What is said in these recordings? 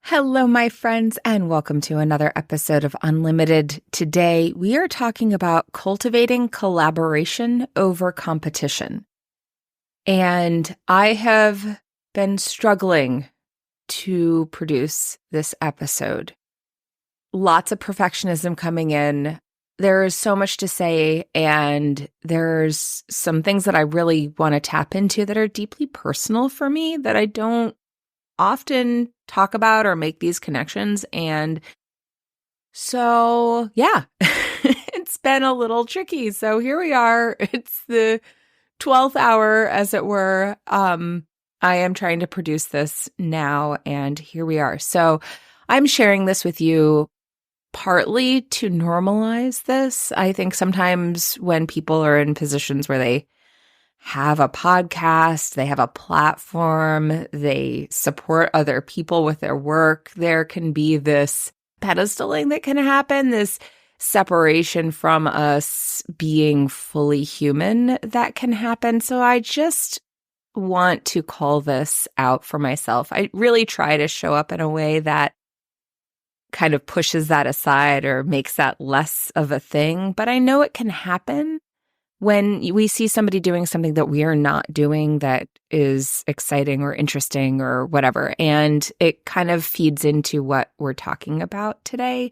Hello, my friends, and welcome to another episode of Unlimited. Today, we are talking about cultivating collaboration over competition. And I have been struggling to produce this episode. Lots of perfectionism coming in. There is so much to say, and there's some things that I really want to tap into that are deeply personal for me that I don't often talk about or make these connections. And so, yeah, it's been a little tricky. So here we are. It's the 12th hour, as it were. I am trying to produce this now, and here we are. So I'm sharing this with you partly to normalize this. I think sometimes when people are in positions where they have a podcast, they have a platform, they support other people with their work, there can be this pedestaling that can happen, this separation from us being fully human that can happen. So I just want to call this out for myself. I really try to show up in a way that kind of pushes that aside or makes that less of a thing, but I know it can happen when we see somebody doing something that we are not doing that is exciting or interesting or whatever. And it kind of feeds into what we're talking about today.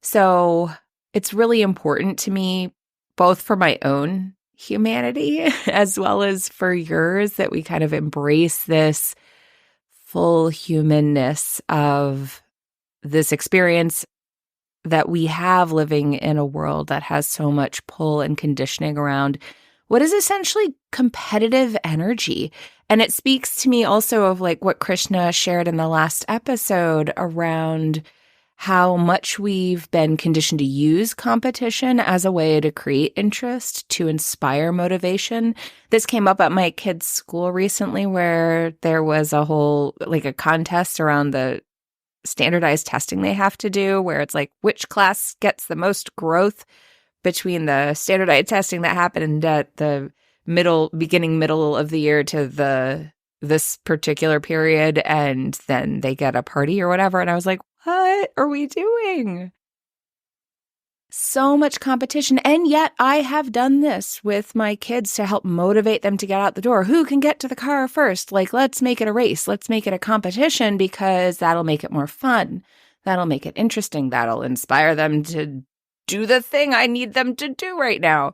So it's really important to me, both for my own humanity as well as for yours, that we kind of embrace this full humanness of this experience that we have living in a world that has so much pull and conditioning around what is essentially competitive energy. And it speaks to me also of like what Krishna shared in the last episode around how much we've been conditioned to use competition as a way to create interest, to inspire motivation. This came up at my kids' school recently where there was a whole, like a contest around the standardized testing they have to do, where it's like which class gets the most growth between the standardized testing that happened at the middle of the year to this particular period, and then they get a party or whatever. And I was like, what are we doing? So much competition. And yet I have done this with my kids to help motivate them to get out the door. Who can get to the car first? Like, let's make it a race. Let's make it a competition because that'll make it more fun. That'll make it interesting. That'll inspire them to do the thing I need them to do right now.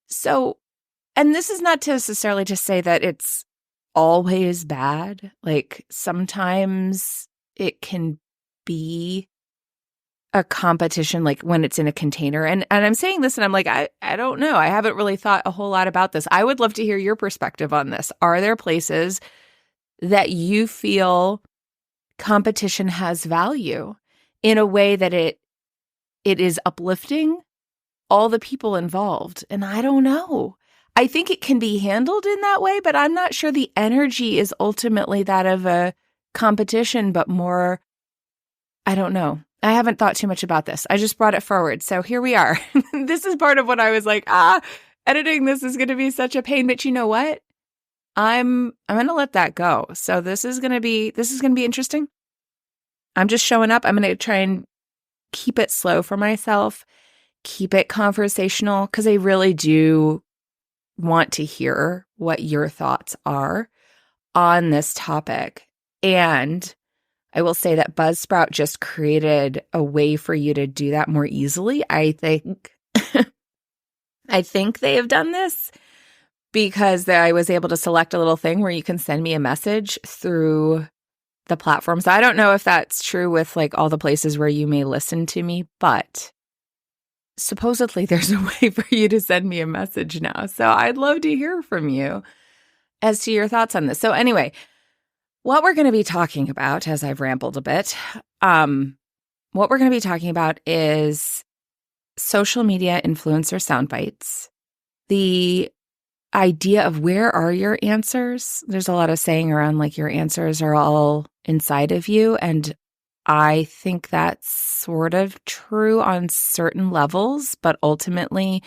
So, and this is not necessarily to say that it's always bad. Like sometimes it can be a competition, like when it's in a container. And I'm saying this and I'm like, I don't know. I haven't really thought a whole lot about this. I would love to hear your perspective on this. Are there places that you feel competition has value in a way that it is uplifting all the people involved? And I don't know. I think it can be handled in that way, but I'm not sure the energy is ultimately that of a competition, but more, I don't know. I haven't thought too much about this. I just brought it forward. So here we are. This is part of what I was like, editing this is going to be such a pain. But you know what? I'm going to let that go. So this is going to be interesting. I'm just showing up. I'm going to try and keep it slow for myself, keep it conversational, because I really do want to hear what your thoughts are on this topic. And I will say that Buzzsprout just created a way for you to do that more easily. I think they have done this because I was able to select a little thing where you can send me a message through the platform. So I don't know if that's true with like all the places where you may listen to me, but supposedly there's a way for you to send me a message now. So I'd love to hear from you as to your thoughts on this. So anyway, what we're going to be talking about, as I've rambled a bit, what we're going to be talking about is social media influencer sound bites, the idea of where are your answers. There's a lot of saying around like your answers are all inside of you. And I think that's sort of true on certain levels, but ultimately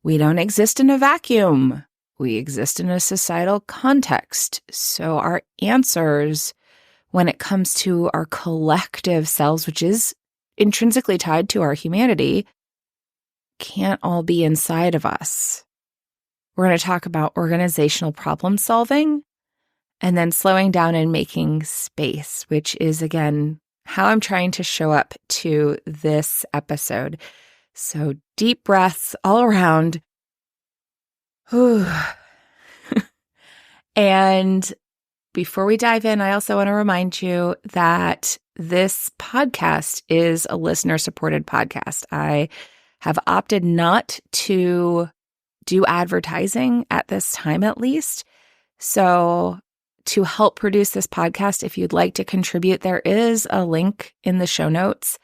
we don't exist in a vacuum. We exist in a societal context. So our answers, when it comes to our collective selves, which is intrinsically tied to our humanity, can't all be inside of us. We're going to talk about organizational problem solving and then slowing down and making space, which is, again, how I'm trying to show up to this episode. So deep breaths all around. And before we dive in, I also want to remind you that this podcast is a listener-supported podcast. I have opted not to do advertising at this time, at least. So to help produce this podcast, if you'd like to contribute, there is a link in the show notes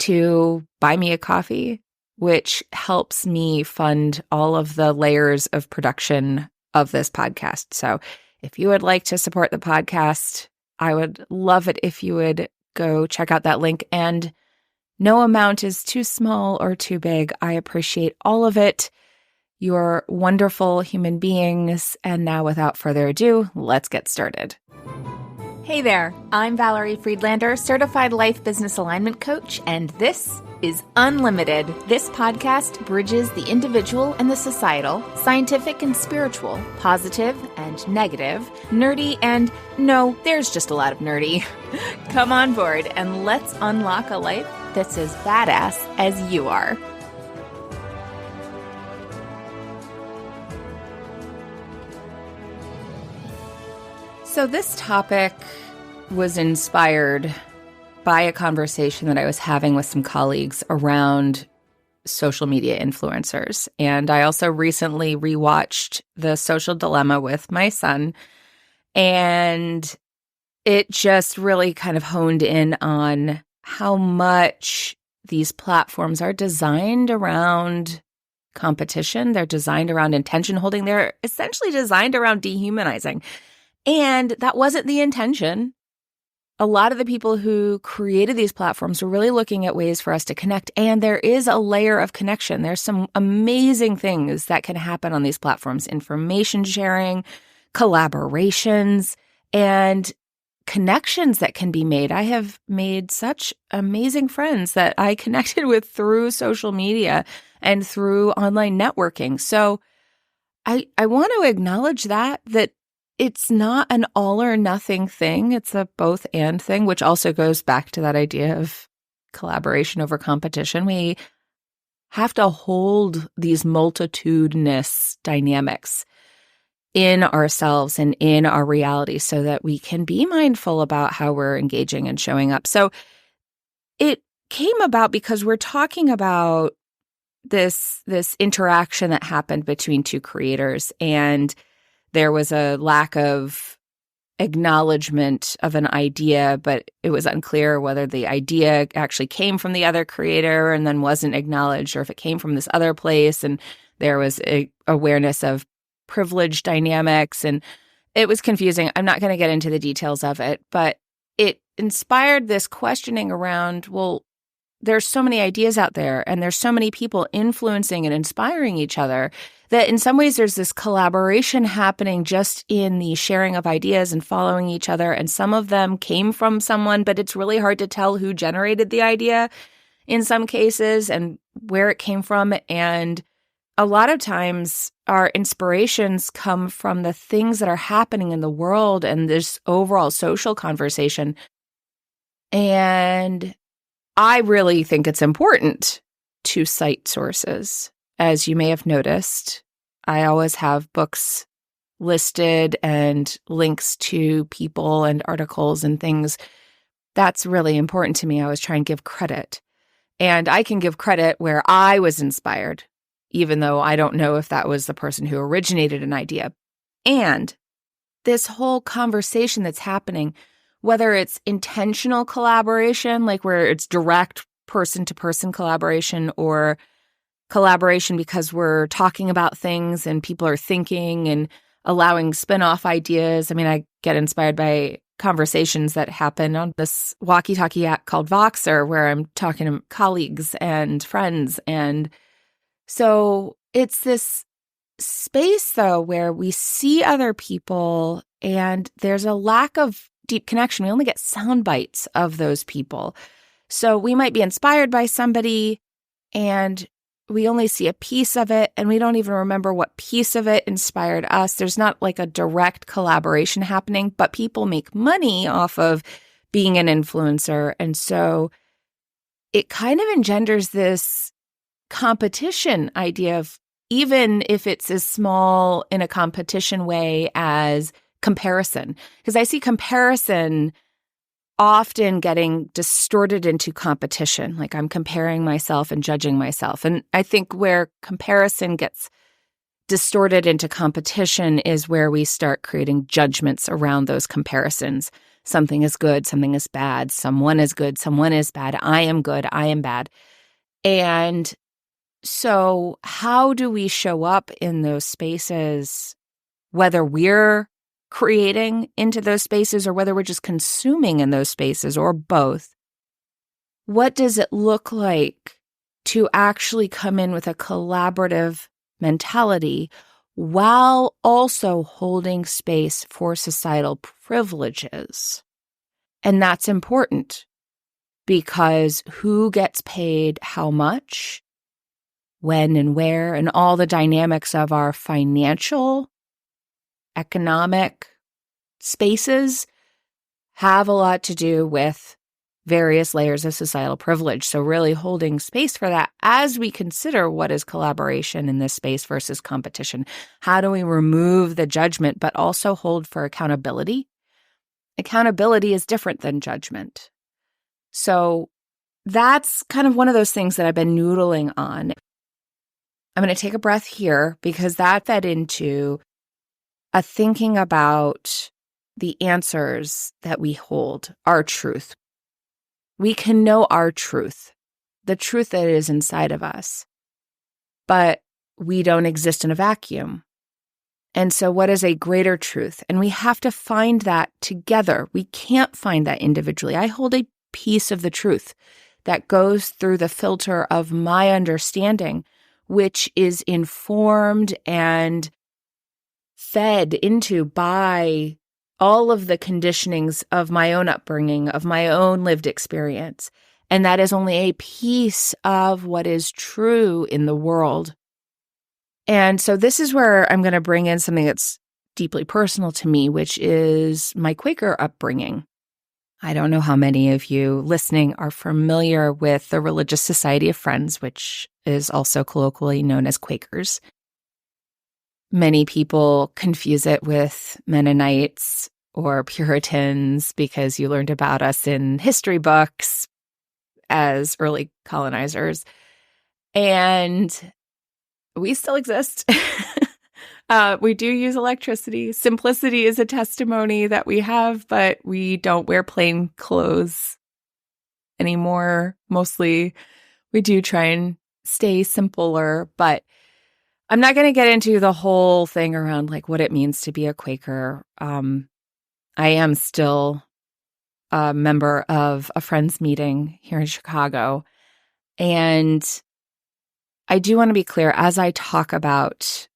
to buy me a coffee, which helps me fund all of the layers of production of this podcast. So if you would like to support the podcast, I would love it if you would go check out that link. And no amount is too small or too big. I appreciate all of it. You're wonderful human beings. And now, without further ado, let's get started. Hey there, I'm Valerie Friedlander, Certified Life Business Alignment Coach, and this is Unlimited. This podcast bridges the individual and the societal, scientific and spiritual, positive and negative, nerdy and no, there's just a lot of nerdy. Come on board and let's unlock a life that's as badass as you are. So this topic was inspired by a conversation that I was having with some colleagues around social media influencers. And I also recently rewatched The Social Dilemma with my son. And it just really kind of honed in on how much these platforms are designed around competition. They're designed around intention holding. They're essentially designed around dehumanizing. And that wasn't the intention. A lot of the people who created these platforms were really looking at ways for us to connect. And there is a layer of connection. There's some amazing things that can happen on these platforms: information sharing, collaborations, and connections that can be made. I have made such amazing friends that I connected with through social media and through online networking. So I want to acknowledge that it's not an all or nothing thing. It's a both and thing, which also goes back to that idea of collaboration over competition. We have to hold these multitudinous dynamics in ourselves and in our reality so that we can be mindful about how we're engaging and showing up. So it came about because we're talking about this interaction that happened between two creators, and there was a lack of acknowledgement of an idea, but it was unclear whether the idea actually came from the other creator and then wasn't acknowledged, or if it came from this other place. And there was a awareness of privilege dynamics, and it was confusing. I'm not going to get into the details of it, but it inspired this questioning around, well, there's so many ideas out there and there's so many people influencing and inspiring each other that in some ways there's this collaboration happening just in the sharing of ideas and following each other. And some of them came from someone, but it's really hard to tell who generated the idea in some cases and where it came from. And a lot of times our inspirations come from the things that are happening in the world and this overall social conversation. And I really think it's important to cite sources. As you may have noticed, I always have books listed and links to people and articles and things. That's really important to me. I always try and give credit. And I can give credit where I was inspired, even though I don't know if that was the person who originated an idea. And this whole conversation that's happening, whether it's intentional collaboration, like where it's direct person-to-person collaboration, or collaboration because we're talking about things and people are thinking and allowing spin-off ideas. I mean, I get inspired by conversations that happen on this walkie-talkie app called Voxer, where I'm talking to colleagues and friends. And so it's this space, though, where we see other people and there's a lack of deep connection. We only get sound bites of those people. So we might be inspired by somebody and we only see a piece of it and we don't even remember what piece of it inspired us. There's not like a direct collaboration happening, but people make money off of being an influencer. And so it kind of engenders this competition idea of, even if it's as small in a competition way as comparison, because I see comparison often getting distorted into competition. Like I'm comparing myself and judging myself. And I think where comparison gets distorted into competition is where we start creating judgments around those comparisons. Something is good, something is bad, someone is good, someone is bad, I am good, I am bad. And so how do we show up in those spaces, whether we're creating into those spaces or whether we're just consuming in those spaces or both? What does it look like to actually come in with a collaborative mentality while also holding space for societal privileges? And that's important because who gets paid how much, when and where, and all the dynamics of our financial, economic spaces have a lot to do with various layers of societal privilege. So really holding space for that as we consider what is collaboration in this space versus competition. How do we remove the judgment, but also hold for accountability? Accountability is different than judgment. So that's kind of one of those things that I've been noodling on. I'm going to take a breath here because that fed into a thinking about the answers that we hold, our truth. We can know our truth, the truth that is inside of us, but we don't exist in a vacuum. And so what is a greater truth? And we have to find that together. We can't find that individually. I hold a piece of the truth that goes through the filter of my understanding, which is informed and fed into by all of the conditionings of my own upbringing, of my own lived experience. And that is only a piece of what is true in the world. And so this is where I'm going to bring in something that's deeply personal to me, which is my Quaker upbringing. I don't know how many of you listening are familiar with the Religious Society of Friends, which is also colloquially known as Quakers. Many people confuse it with Mennonites or Puritans because you learned about us in history books as early colonizers. And we still exist. We do use electricity. Simplicity is a testimony that we have, but we don't wear plain clothes anymore. Mostly we do try and stay simpler, but I'm not going to get into the whole thing around like what it means to be a Quaker. I am still a member of a friends meeting here in Chicago. And I do want to be clear, as I talk about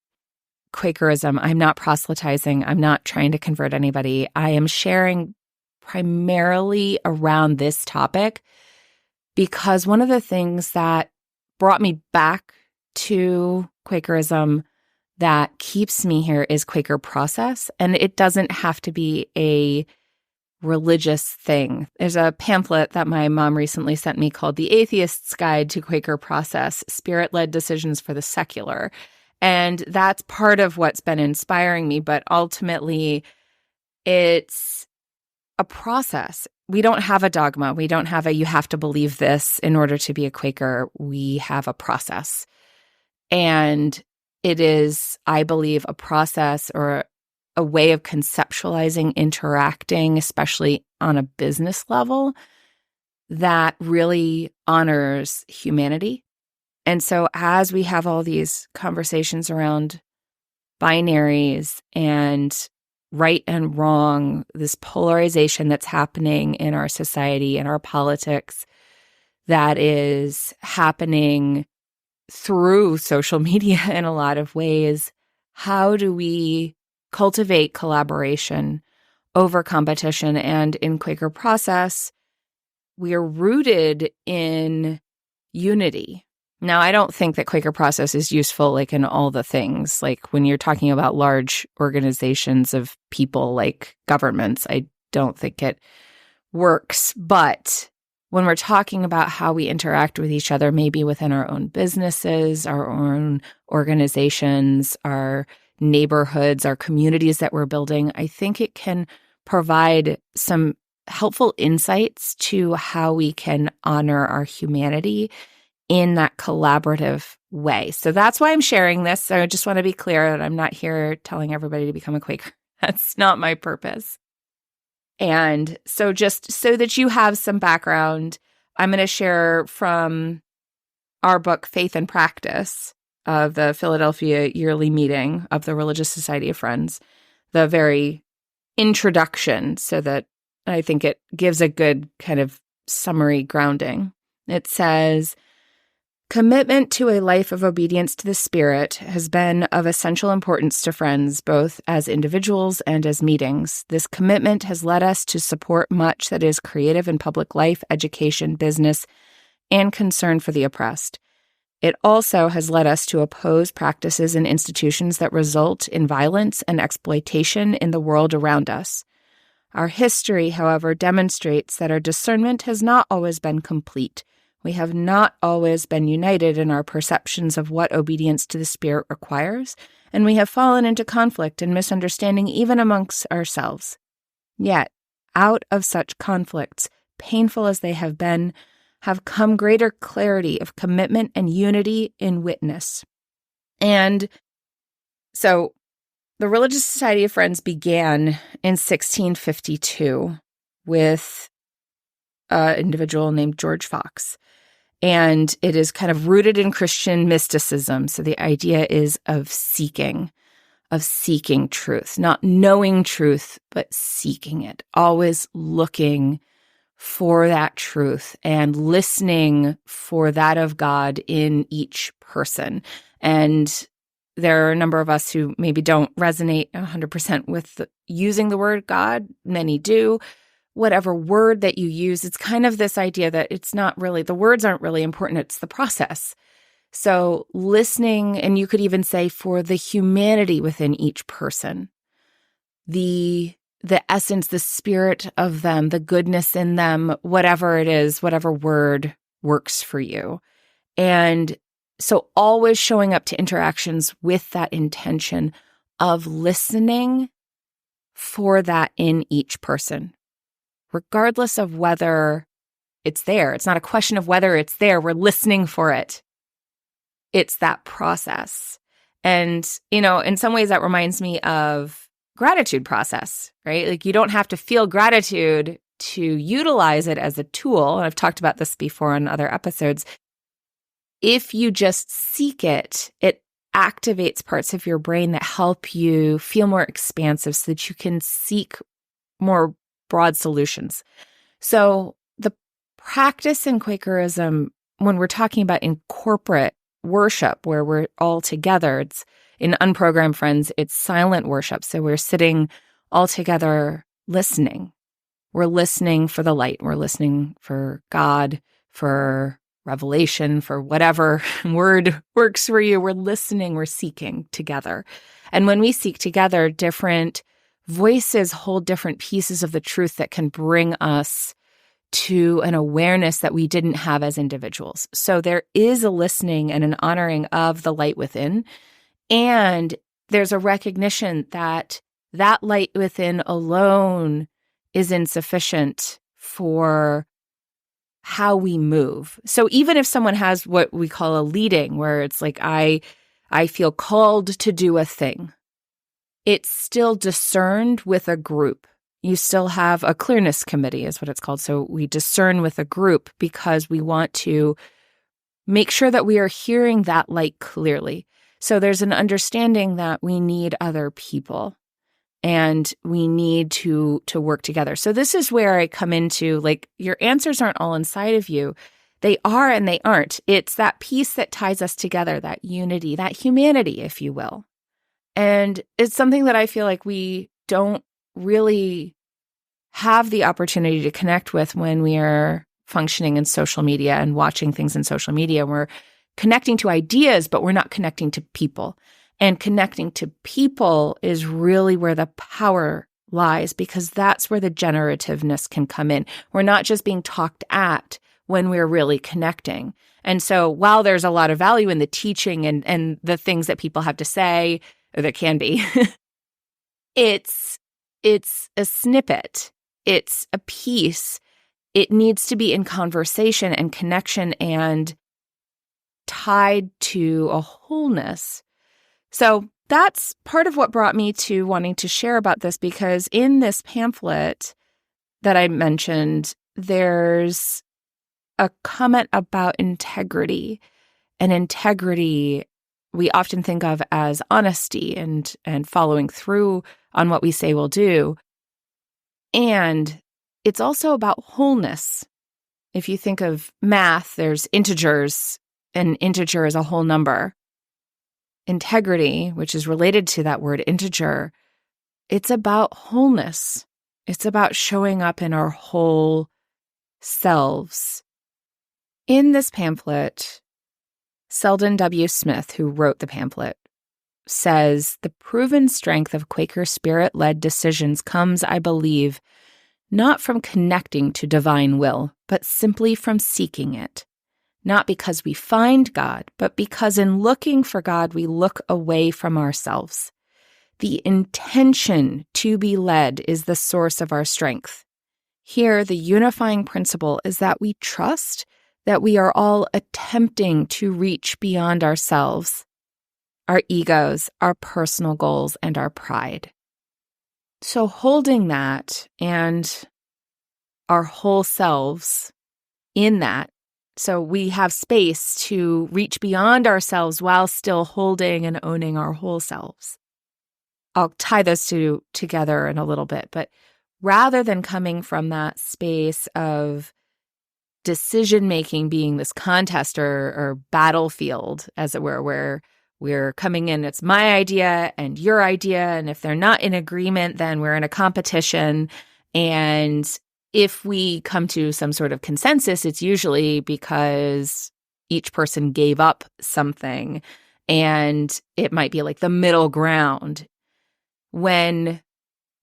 Quakerism, I'm not proselytizing. I'm not trying to convert anybody. I am sharing primarily around this topic because one of the things that brought me back to Quakerism that keeps me here is Quaker process. And it doesn't have to be a religious thing. There's a pamphlet that my mom recently sent me called The Atheist's Guide to Quaker Process, Spirit-Led Decisions for the Secular. And that's part of what's been inspiring me. But ultimately, it's a process. We don't have a dogma. We don't have a you have to believe this in order to be a Quaker. We have a process. And it is, I believe, a process or a way of conceptualizing, interacting, especially on a business level, that really honors humanity. And so as we have all these conversations around binaries and right and wrong, this polarization that's happening in our society and our politics that is happening through social media in a lot of ways, how do we cultivate collaboration over competition. And in Quaker Process, we are rooted in unity. Now, I don't think that Quaker Process is useful like in all the things. Like when you're talking about large organizations of people like governments, I don't think it works. But when we're talking about how we interact with each other, maybe within our own businesses, our own organizations, our neighborhoods, our communities that we're building, I think it can provide some helpful insights to how we can honor our humanity in that collaborative way. So that's why I'm sharing this. So I just want to be clear that I'm not here telling everybody to become a Quaker. That's not my purpose. And so just so that you have some background, I'm going to share from our book, Faith and Practice, of the Philadelphia Yearly Meeting of the Religious Society of Friends, the very introduction, so that I think it gives a good kind of summary grounding. It says, commitment to a life of obedience to the Spirit has been of essential importance to Friends, both as individuals and as meetings. This commitment has led us to support much that is creative in public life, education, business, and concern for the oppressed. It also has led us to oppose practices and institutions that result in violence and exploitation in the world around us. Our history, however, demonstrates that our discernment has not always been complete. We have not always been united in our perceptions of what obedience to the Spirit requires, and we have fallen into conflict and misunderstanding even amongst ourselves. Yet, out of such conflicts, painful as they have been, have come greater clarity of commitment and unity in witness. And so the Religious Society of Friends began in 1652 with an individual named George Fox. And it is kind of rooted in Christian mysticism. So the idea is of seeking truth, not knowing truth, but seeking it, always looking for that truth and listening for that of God in each person. And there are a number of us who maybe don't resonate 100% with using the word God. Many do. Whatever word that you use, it's kind of this idea that it's not really, the words aren't really important, it's the process. So listening, and you could even say for the humanity within each person, the essence, the spirit of them, the goodness in them, whatever it is, whatever word works for you. And so always showing up to interactions with that intention of listening for that in each person, regardless of whether it's there. It's not a question of whether it's there. We're listening for it. It's that process. And, in some ways that reminds me of gratitude process, right? Like you don't have to feel gratitude to utilize it as a tool. And I've talked about this before on other episodes. If you just seek it, it activates parts of your brain that help you feel more expansive so that you can seek more broad solutions. So the practice in Quakerism, when we're talking about in corporate worship, where we're all together, it's in Unprogrammed Friends, it's silent worship. So we're sitting all together listening. We're listening for the light. We're listening for God, for revelation, for whatever word works for you. We're listening, we're seeking together. And when we seek together, different voices hold different pieces of the truth that can bring us to an awareness that we didn't have as individuals. So there is a listening and an honoring of the light within. And there's a recognition that that light within alone is insufficient for how we move. So even if someone has what we call a leading, where it's like, I feel called to do a thing, it's still discerned with a group. You still have a clearness committee is what it's called. So we discern with a group because we want to make sure that we are hearing that light clearly. So there's an understanding that we need other people and we need to work together. So this is where I come into, like, your answers aren't all inside of you. They are and they aren't. It's that piece that ties us together, that unity, that humanity, if you will. And it's something that I feel like we don't really have the opportunity to connect with when we are functioning in social media and watching things in social media. We're connecting to ideas, but we're not connecting to people. And connecting to people is really where the power lies, because that's where the generativeness can come in. We're not just being talked at when we're really connecting. And so while there's a lot of value in the teaching and the things that people have to say, or there can be, it's a snippet. It's a piece. It needs to be in conversation and connection and tied to a wholeness. So that's part of what brought me to wanting to share about this, because in this pamphlet that I mentioned, there's a comment about integrity. And integrity we often think of as honesty and following through on what we say we'll do. And it's also about wholeness. If you think of math, there's integers. An integer is a whole number. Integrity, which is related to that word integer, it's about wholeness. It's about showing up in our whole selves. In this pamphlet, Selden W. Smith, who wrote the pamphlet, says, "The proven strength of Quaker spirit-led decisions comes, I believe, not from connecting to divine will, but simply from seeking it. Not because we find God, but because in looking for God, we look away from ourselves. The intention to be led is the source of our strength. Here, the unifying principle is that we trust that we are all attempting to reach beyond ourselves, our egos, our personal goals, and our pride." So holding that and our whole selves in that, so we have space to reach beyond ourselves while still holding and owning our whole selves. I'll tie those two together in a little bit, but rather than coming from that space of decision-making being this contest or battlefield, as it were, where we're coming in, it's my idea and your idea, and if they're not in agreement, then we're in a competition. And if we come to some sort of consensus, it's usually because each person gave up something, and it might be like the middle ground, when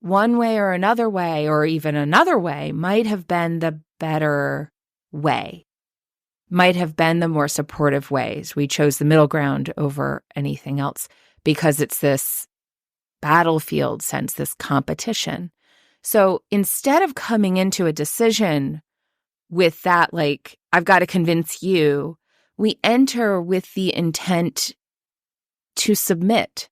one way or another way, or even another way, might have been the better way, might have been the more supportive ways. We chose the middle ground over anything else because it's this battlefield sense, this competition. So instead of coming into a decision with that, like, I've got to convince you, we enter with the intent to submit,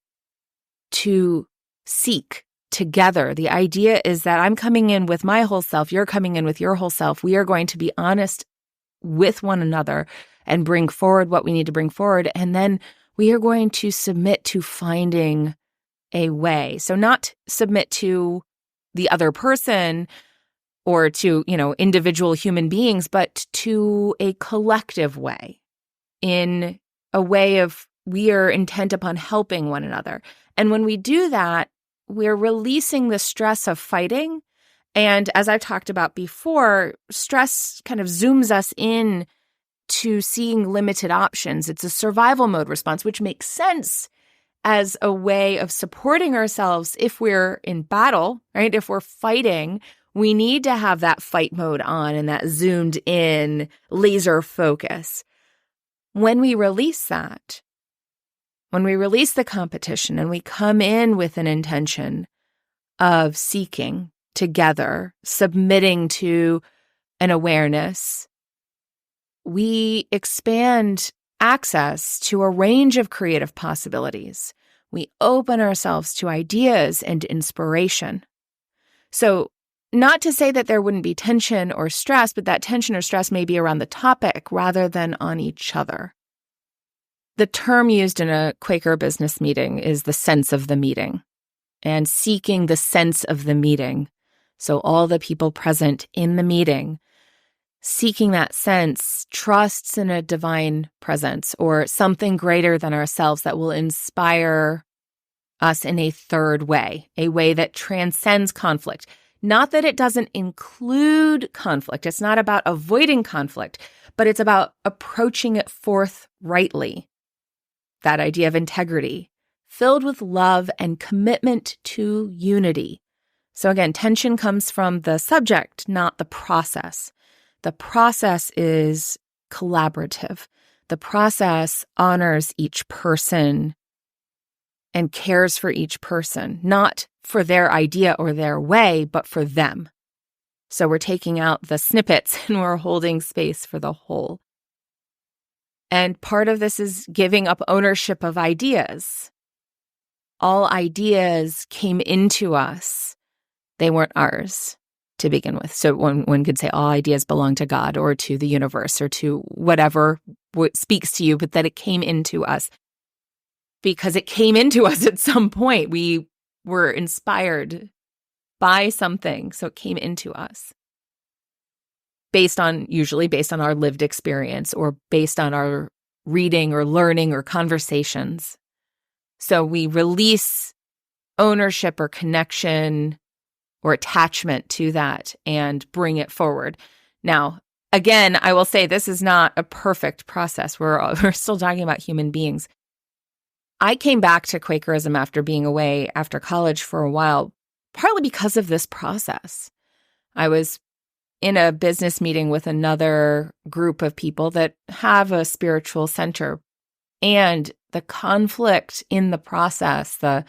to seek together. The idea is that I'm coming in with my whole self, you're coming in with your whole self. We are going to be honest with one another and bring forward what we need to bring forward. And then we are going to submit to finding a way. So not submit to the other person or to, individual human beings, but to a collective way, in a way of we are intent upon helping one another. And when we do that, we're releasing the stress of fighting. And as I've talked about before, stress kind of zooms us in to seeing limited options. It's a survival mode response, which makes sense as a way of supporting ourselves if we're in battle, right? If we're fighting, we need to have that fight mode on and that zoomed in laser focus. When we release that, when we release the competition and we come in with an intention of seeking together, submitting to an awareness, we expand access to a range of creative possibilities. We open ourselves to ideas and inspiration. So, not to say that there wouldn't be tension or stress, but that tension or stress may be around the topic rather than on each other. The term used in a Quaker business meeting is the sense of the meeting, and seeking the sense of the meeting. So all the people present in the meeting, seeking that sense, trusts in a divine presence or something greater than ourselves that will inspire us in a third way, a way that transcends conflict. Not that it doesn't include conflict. It's not about avoiding conflict, but it's about approaching it forthrightly. That idea of integrity, filled with love and commitment to unity. So again, tension comes from the subject, not the process. The process is collaborative. The process honors each person and cares for each person, not for their idea or their way, but for them. So we're taking out the snippets and we're holding space for the whole. And part of this is giving up ownership of ideas. All ideas came into us. They weren't ours to begin with. So one could say all ideas belong to God or to the universe or to whatever speaks to you, but that it came into us. Because it came into us at some point. We were inspired by something, so it came into us. Usually based on our lived experience or based on our reading or learning or conversations. So we release ownership or connection or attachment to that and bring it forward. Now, again, I will say this is not a perfect process. We're still talking about human beings. I came back to Quakerism after being away after college for a while, partly because of this process. I was in a business meeting with another group of people that have a spiritual center, and the conflict in the process, the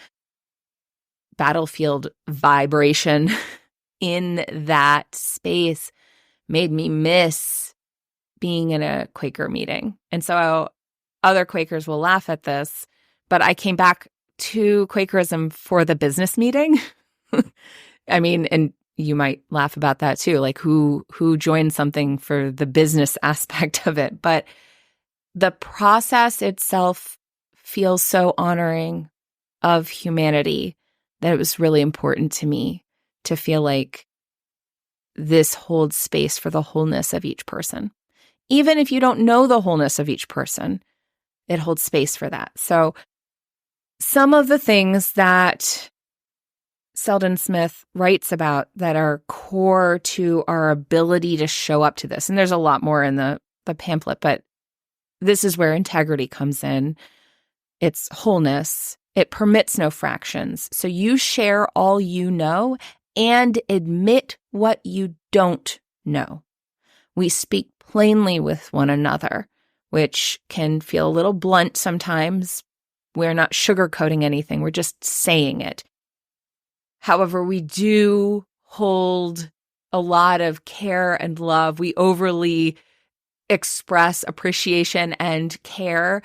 battlefield vibration in that space made me miss being in a Quaker meeting. And so other Quakers will laugh at this, but I came back to Quakerism for the business meeting. I mean, and you might laugh about that too, like who joined something for the business aspect of it. But the process itself feels so honoring of humanity that it was really important to me to feel like this holds space for the wholeness of each person. Even if you don't know the wholeness of each person, it holds space for that. So some of the things that Selden Smith writes about that are core to our ability to show up to this, and there's a lot more in the pamphlet, but this is where integrity comes in. It's wholeness. It permits no fractions. So you share all you know and admit what you don't know. We speak plainly with one another, which can feel a little blunt sometimes. We're not sugarcoating anything. We're just saying it. However, we do hold a lot of care and love. We overly express appreciation and care,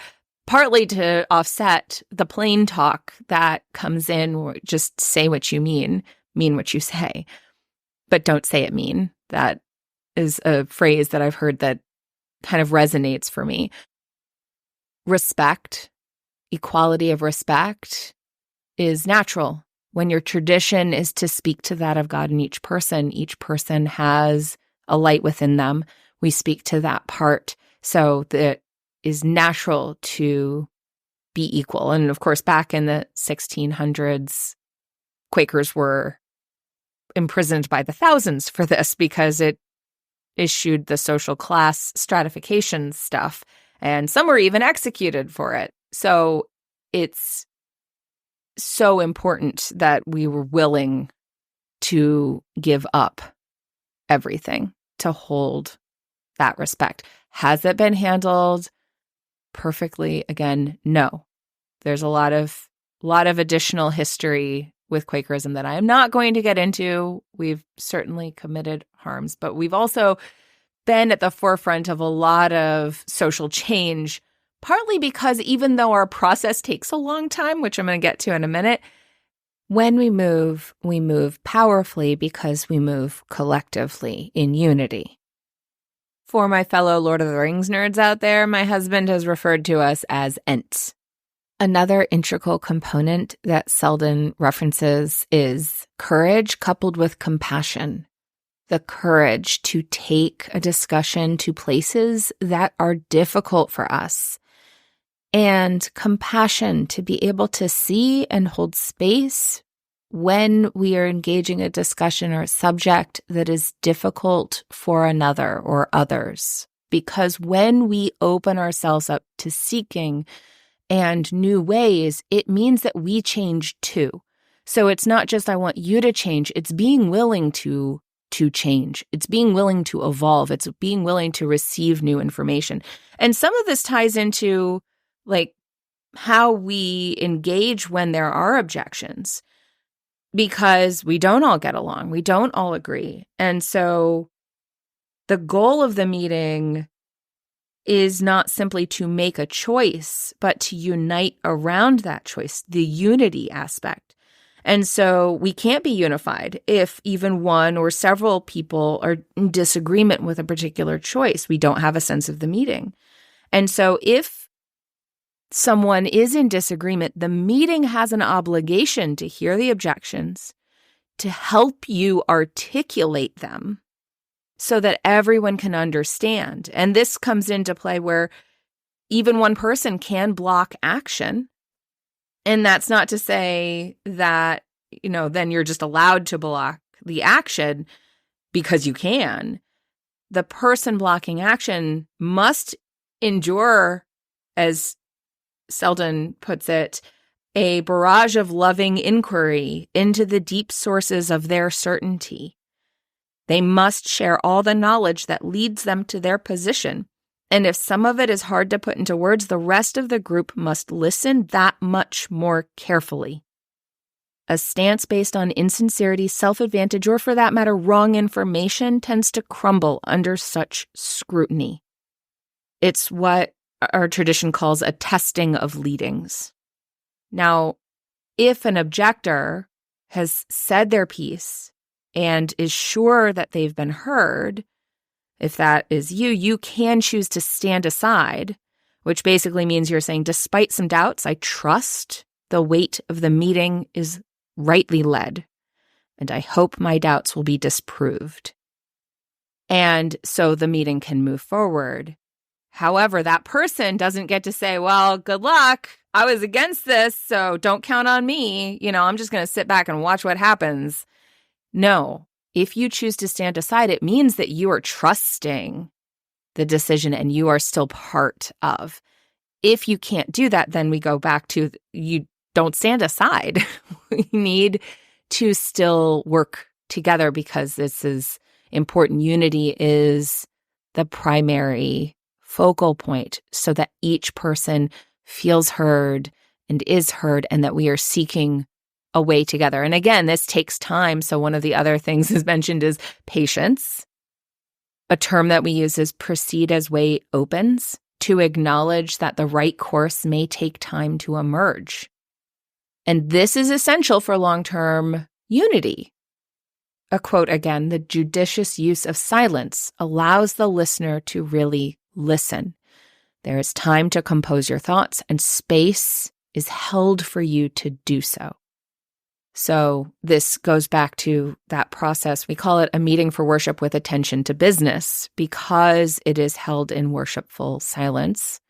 partly to offset the plain talk that comes in. Just say what you mean what you say, but don't say it mean. That is a phrase that I've heard that kind of resonates for me. Respect, equality of respect is natural. When your tradition is to speak to that of God in each person has a light within them. We speak to that part. So that is natural to be equal. And of course, back in the 1600s, Quakers were imprisoned by the thousands for this because it issued the social class stratification stuff. And some were even executed for it. So it's so important that we were willing to give up everything to hold that respect. Has it been handled perfectly? Again, no. There's a lot of additional history with Quakerism that I am not going to get into. We've certainly committed harms, but we've also been at the forefront of a lot of social change, partly because even though our process takes a long time, which I'm going to get to in a minute, when we move powerfully because we move collectively in unity. For my fellow Lord of the Rings nerds out there, my husband has referred to us as Ents. Another integral component that Selden references is courage coupled with compassion. The courage to take a discussion to places that are difficult for us. And compassion to be able to see and hold space when we are engaging a discussion or a subject that is difficult for another or others. Because when we open ourselves up to seeking and new ways, it means that we change too. So it's not just, I want you to change, it's being willing to change. It's being willing to evolve. It's being willing to receive new information. And some of this ties into like how we engage when there are objections, because we don't all get along. We don't all agree. And so the goal of the meeting is not simply to make a choice, but to unite around that choice, the unity aspect. And so we can't be unified if even one or several people are in disagreement with a particular choice. We don't have a sense of the meeting. And so if someone is in disagreement, the meeting has an obligation to hear the objections, to help you articulate them so that everyone can understand. And this comes into play where even one person can block action. And that's not to say that, then you're just allowed to block the action because you can. The person blocking action must endure, as Selden puts it, a barrage of loving inquiry into the deep sources of their certainty. They must share all the knowledge that leads them to their position. And if some of it is hard to put into words, the rest of the group must listen that much more carefully. A stance based on insincerity, self-advantage, or for that matter, wrong information tends to crumble under such scrutiny. It's what our tradition calls a testing of leadings. Now, if an objector has said their piece and is sure that they've been heard, if that is you, you can choose to stand aside, which basically means you're saying, despite some doubts, I trust the weight of the meeting is rightly led, and I hope my doubts will be disproved. And so the meeting can move forward. However, that person doesn't get to say, well, good luck. I was against this, so don't count on me. I'm just going to sit back and watch what happens. No, if you choose to stand aside, it means that you are trusting the decision and you are still part of. If you can't do that, then we go back to you don't stand aside. We need to still work together because this is important. Unity is the primary focal point so that each person feels heard and is heard, and that we are seeking a way together. And again, this takes time. So one of the other things is mentioned is patience. A term that we use is proceed as way opens, to acknowledge that the right course may take time to emerge. And this is essential for long-term unity. A quote again, the judicious use of silence allows the listener to really listen. There is time to compose your thoughts, and space is held for you to do so. So this goes back to that process. We call it a meeting for worship with attention to business because it is held in worshipful silence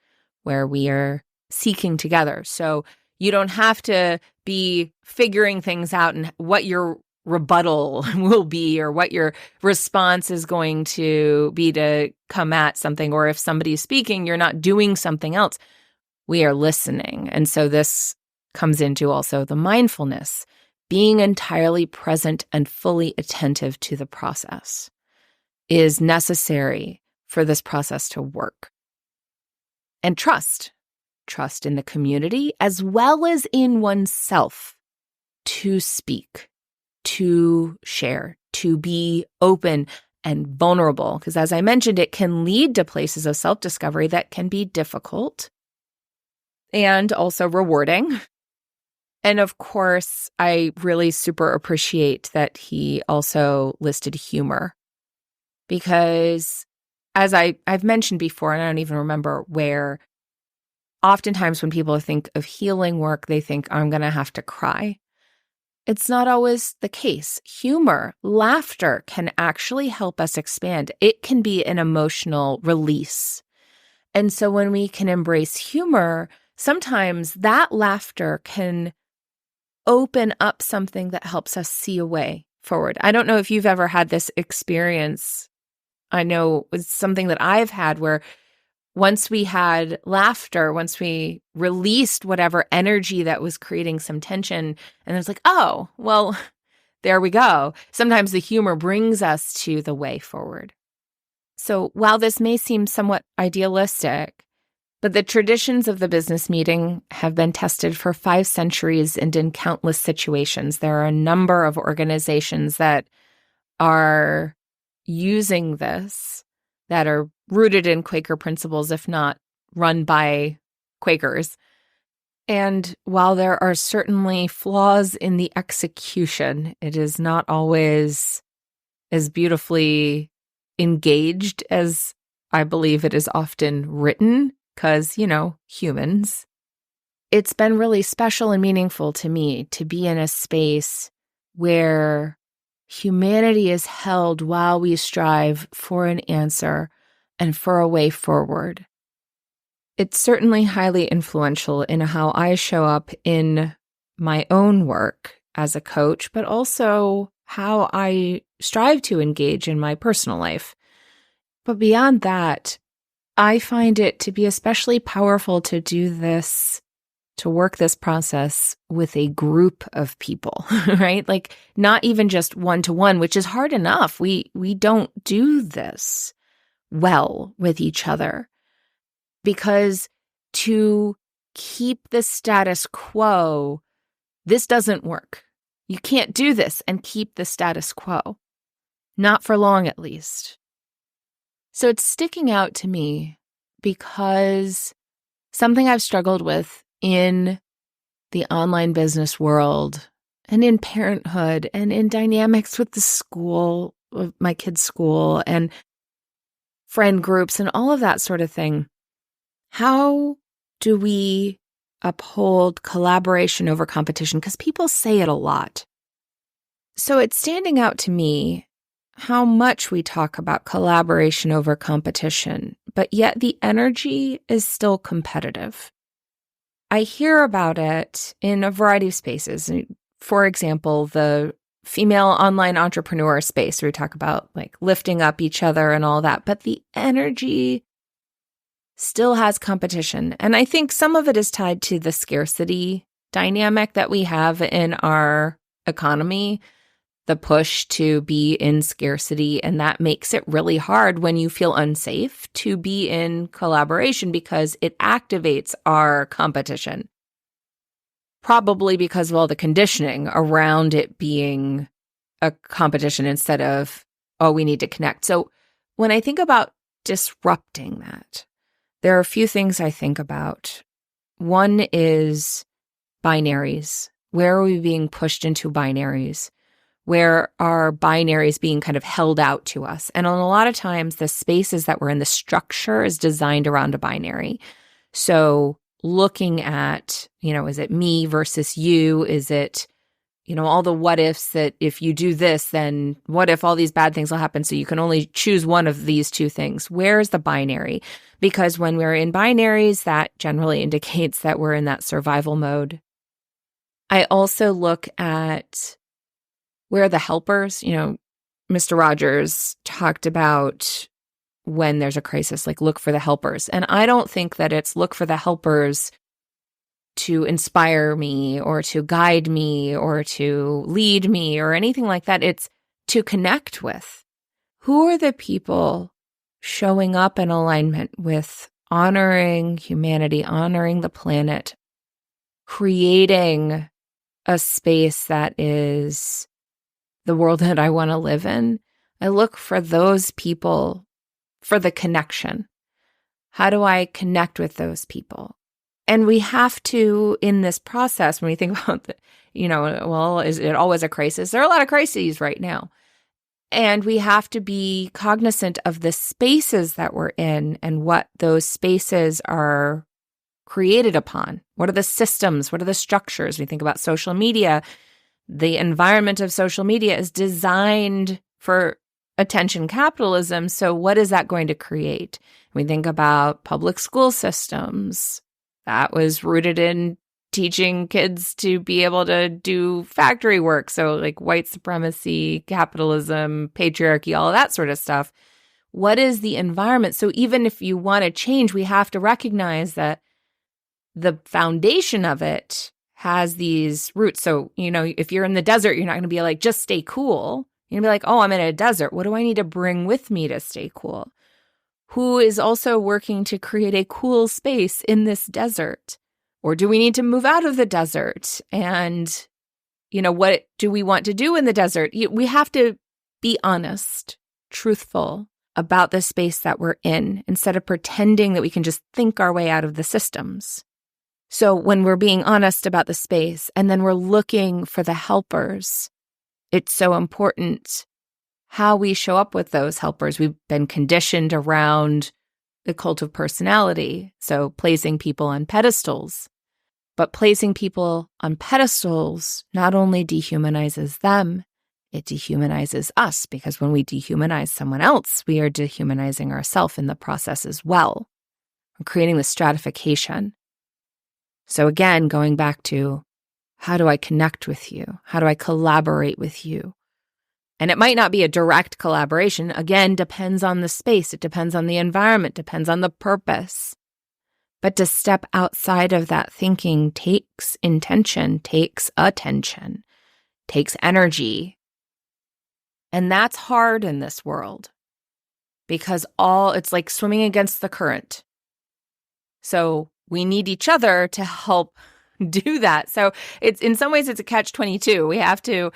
where we are seeking together. So you don't have to be figuring things out and what your rebuttal will be or what your response is going to be to come at something. Or if somebody's speaking, you're not doing something else. We are listening. And so this comes into also the mindfulness, being entirely present and fully attentive to the process is necessary for this process to work. And trust in the community as well as in oneself to speak, to share, to be open and vulnerable. Because as I mentioned, it can lead to places of self-discovery that can be difficult and also rewarding. And of course, I really super appreciate that he also listed humor because as I've mentioned before, and I don't even remember where, oftentimes when people think of healing work, they think, I'm going to have to cry. It's not always the case. Humor, laughter can actually help us expand. It can be an emotional release. And so when we can embrace humor, sometimes that laughter can open up something that helps us see a way forward. I don't know if you've ever had this experience. I know it's something that I've had where once we had laughter, once we released whatever energy that was creating some tension, and it's like, oh, well, there we go. Sometimes the humor brings us to the way forward. So while this may seem somewhat idealistic, but the traditions of the business meeting have been tested for 5 centuries and in countless situations. There are a number of organizations that are using this, that are rooted in Quaker principles, if not run by Quakers. And while there are certainly flaws in the execution, it is not always as beautifully engaged as I believe it is often written, because, humans. It's been really special and meaningful to me to be in a space where humanity is held while we strive for an answer and for a way forward. It's certainly highly influential in how I show up in my own work as a coach, but also how I strive to engage in my personal life. But beyond that, I find it to be especially powerful to do this, to work this process with a group of people, right? Like not even just one-to-one, which is hard enough. We don't do this well with each other, because to keep the status quo, this doesn't work. You can't do this and keep the status quo. Not for long, at least. So it's sticking out to me because something I've struggled with in the online business world and in parenthood and in dynamics with the school, with my kids' school and friend groups and all of that sort of thing. How do we uphold collaboration over competition? Because people say it a lot. So it's standing out to me how much we talk about collaboration over competition, but yet the energy is still competitive. I hear about it in a variety of spaces. For example, the female online entrepreneur space, where we talk about like lifting up each other and all that, but the energy still has competition. And I think some of it is tied to the scarcity dynamic that we have in our economy, the push to be in scarcity. And that makes it really hard when you feel unsafe to be in collaboration because it activates our competition. Probably because of all the conditioning around it being a competition instead of, oh, we need to connect. So when I think about disrupting that, there are a few things I think about. One is binaries. Where are we being pushed into binaries? Where are binaries being kind of held out to us? And a lot of times the spaces that we're in, the structure is designed around a binary. So looking at, is it me versus you? Is it, all the what ifs that if you do this, then what if all these bad things will happen? So you can only choose one of these two things. Where's the binary? Because when we're in binaries, that generally indicates that we're in that survival mode. I also look at where are the helpers? Mr. Rogers talked about when there's a crisis, like look for the helpers. And I don't think that it's look for the helpers to inspire me or to guide me or to lead me or anything like that. It's to connect with. Who are the people showing up in alignment with honoring humanity, honoring the planet, creating a space that is the world that I want to live in? I look for those people for the connection. How do I connect with those people? And we have to, in this process, when we think about, is it always a crisis? There are a lot of crises right now. And we have to be cognizant of the spaces that we're in and what those spaces are created upon. What are the systems? What are the structures? We think about social media. The environment of social media is designed for attention capitalism. So what is that going to create? We think about public school systems. That was rooted in teaching kids to be able to do factory work. So like white supremacy, capitalism, patriarchy, all of that sort of stuff. What is the environment? So even if you want to change, we have to recognize that the foundation of it has these roots. So, if you're in the desert, you're not going to be like, just stay cool. You're going to be like, oh, I'm in a desert. What do I need to bring with me to stay cool? Who is also working to create a cool space in this desert? Or do we need to move out of the desert? And, what do we want to do in the desert? We have to be honest, truthful about the space that we're in instead of pretending that we can just think our way out of the systems. So when we're being honest about the space and then we're looking for the helpers, it's so important how we show up with those helpers. We've been conditioned around the cult of personality, so placing people on pedestals. But placing people on pedestals not only dehumanizes them, it dehumanizes us, because when we dehumanize someone else, we are dehumanizing ourselves in the process as well. We're creating the stratification. So again, going back to, how do I connect with you? How do I collaborate with you? And it might not be a direct collaboration. Again, depends on the space. It depends on the environment, depends on the purpose. But to step outside of that thinking takes intention, takes attention, takes energy. And that's hard in this world because it's like swimming against the current. So we need each other to help do that. So it's in some ways it's a catch-22. We have to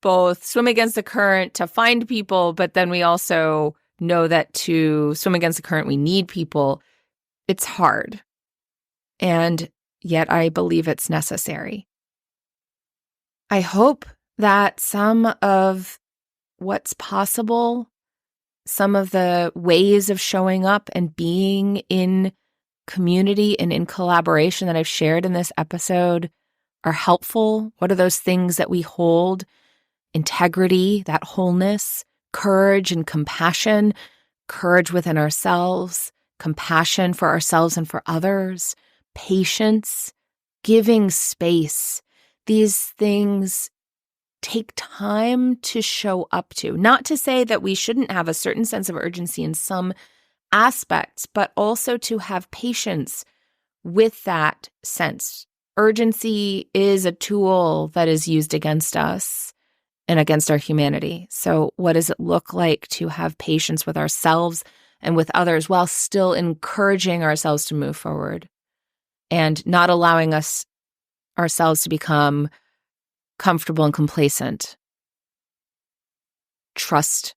both swim against the current to find people, but then we also know that to swim against the current, we need people. It's hard. And yet I believe it's necessary. I hope that some of what's possible, some of the ways of showing up and being in community and in collaboration that I've shared in this episode are helpful. What are those things that we hold? Integrity, that wholeness, courage and compassion, courage within ourselves, compassion for ourselves and for others, patience, giving space. These things take time to show up to. Not to say that we shouldn't have a certain sense of urgency in some aspects, but also to have patience with that sense. Urgency is a tool that is used against us and against our humanity. So what does it look like to have patience with ourselves and with others while still encouraging ourselves to move forward and not allowing ourselves to become comfortable and complacent? Trust.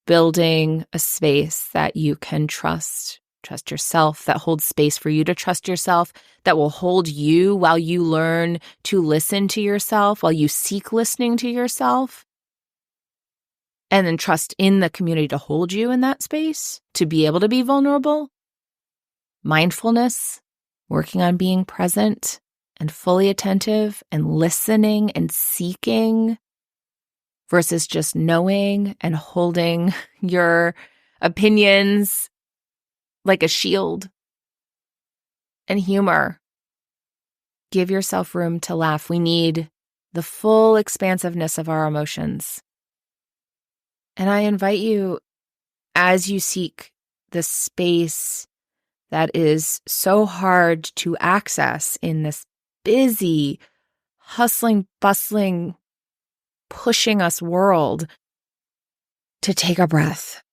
Building a space that you can trust. Trust yourself, that holds space for you to trust yourself, that will hold you while you learn to listen to yourself, while you seek listening to yourself. And then trust in the community to hold you in that space, to be able to be vulnerable. Mindfulness, working on being present and fully attentive and listening and seeking versus just knowing and holding your opinions like a shield. And humor. Give yourself room to laugh. We need the full expansiveness of our emotions. And I invite you, as you seek the space that is so hard to access in this busy, hustling, bustling, pushing us world, to take a breath.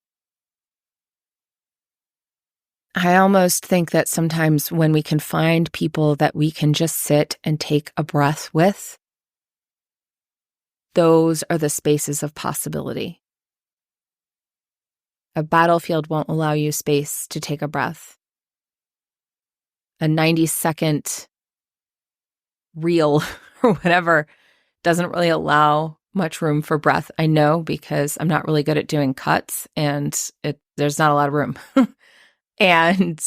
I almost think that sometimes when we can find people that we can just sit and take a breath with, those are the spaces of possibility. A battlefield won't allow you space to take a breath. A 90-second reel or whatever doesn't really allow much room for breath. I know, because I'm not really good at doing cuts and there's not a lot of room. And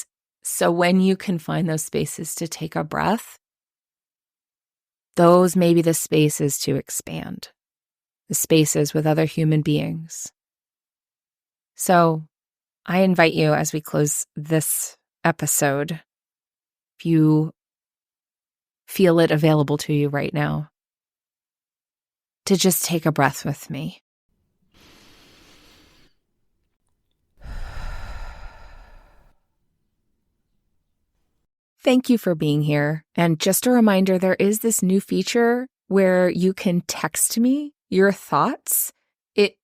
so when you can find those spaces to take a breath, those may be the spaces to expand, the spaces with other human beings. So I invite you, as we close this episode, if you feel it available to you right now, to just take a breath with me. Thank you for being here. And just a reminder, there is this new feature where you can text me your thoughts. It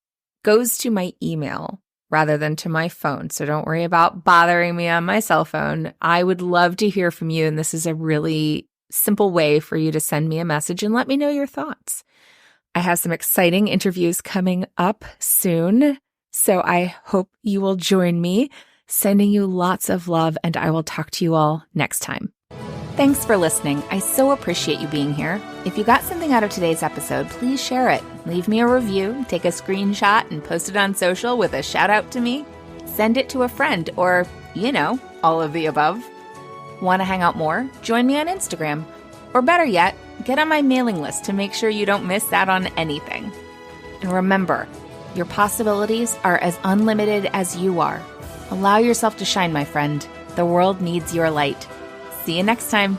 goes to my email rather than to my phone. So don't worry about bothering me on my cell phone. I would love to hear from you. And this is a really simple way for you to send me a message and let me know your thoughts. I have some exciting interviews coming up soon. So I hope you will join me. Sending you lots of love, and I will talk to you all next time. Thanks for listening. I so appreciate you being here. If you got something out of today's episode, please share it. Leave me a review, take a screenshot, and post it on social with a shout out to me. Send it to a friend or, all of the above. Want to hang out more? Join me on Instagram. Or better yet, get on my mailing list to make sure you don't miss out on anything. And remember, your possibilities are as unlimited as you are. Allow yourself to shine, my friend. The world needs your light. See you next time.